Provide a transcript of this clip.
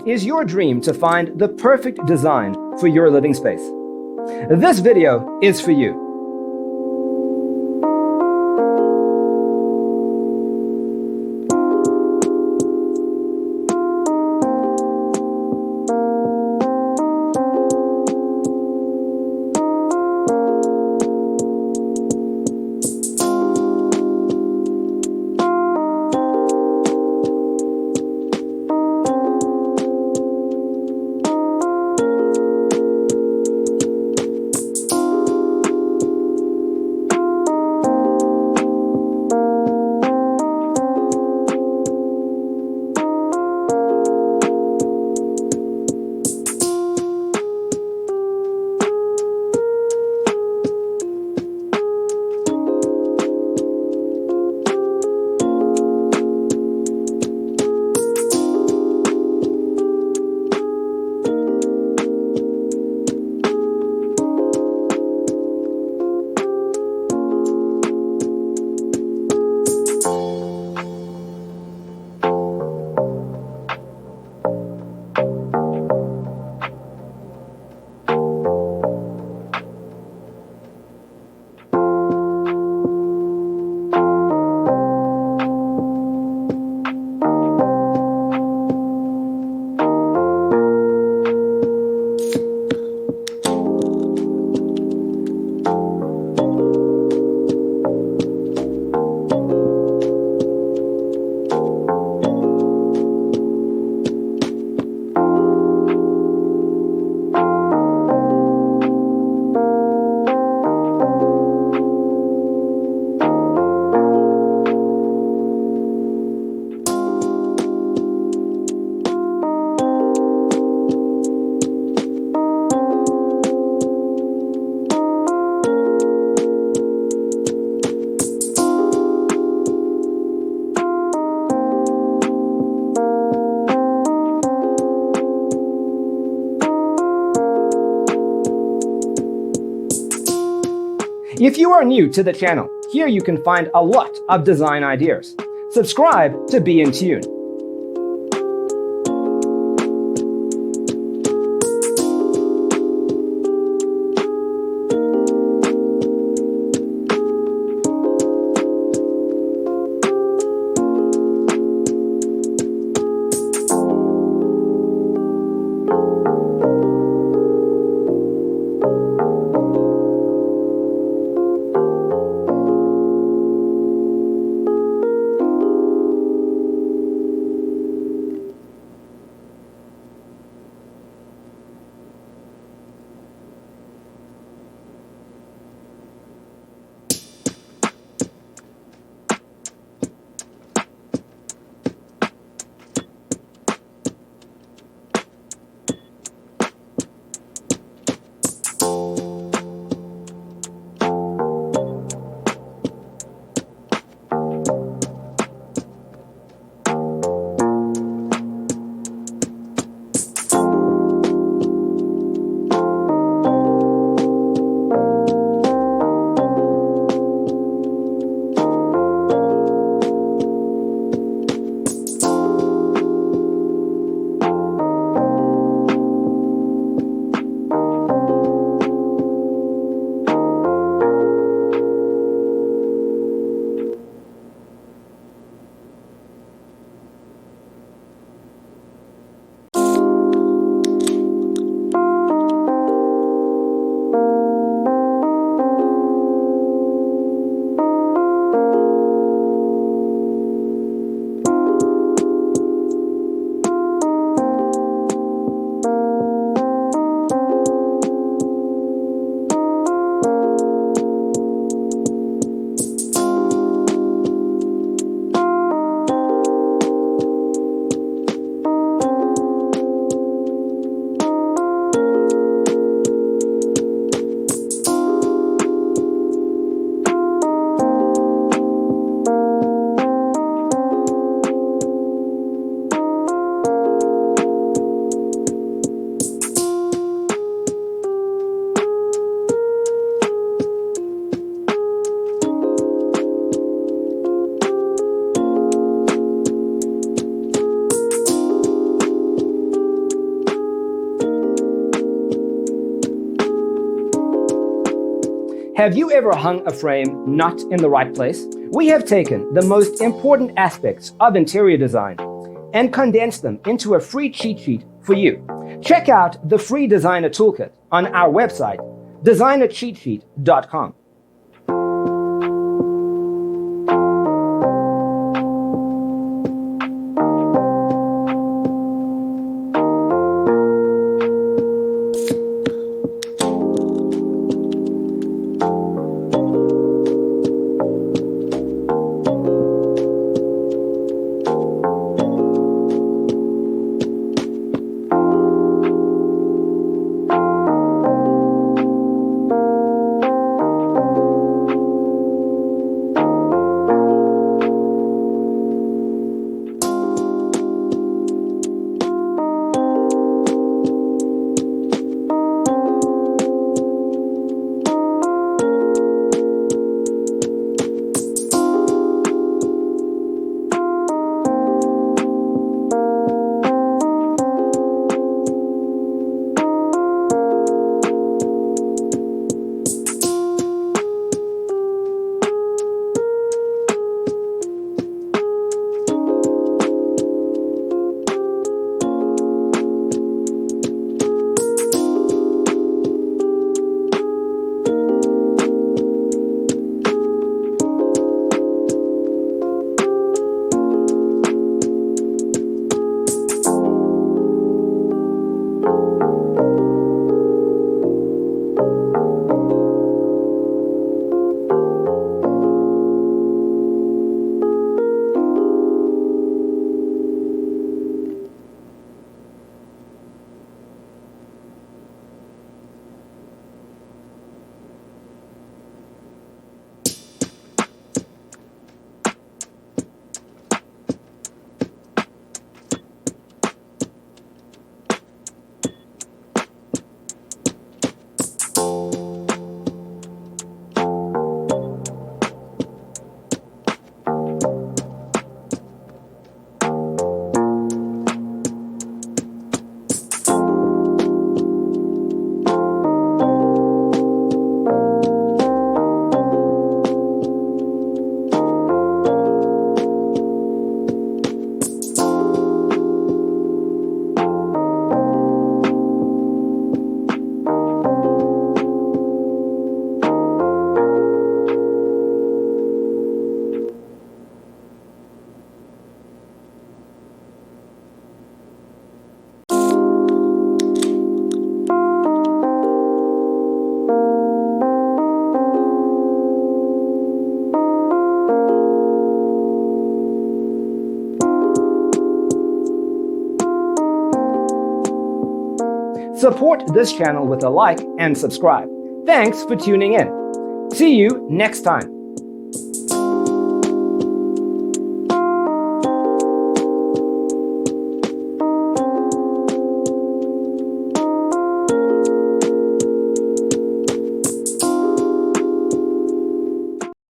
Is your dream to find the perfect design for your living space? This video is for you. If you are new to the channel, here you can find a lot of design ideas. Subscribe to be in tune. Have you ever hung a frame not in the right place? We have taken the most important aspects of interior design and condensed them into a free cheat sheet for you. Check out the free designer toolkit on our website, designercheatsheet.com. Support this channel with a like and subscribe. Thanks for tuning in. See you next time.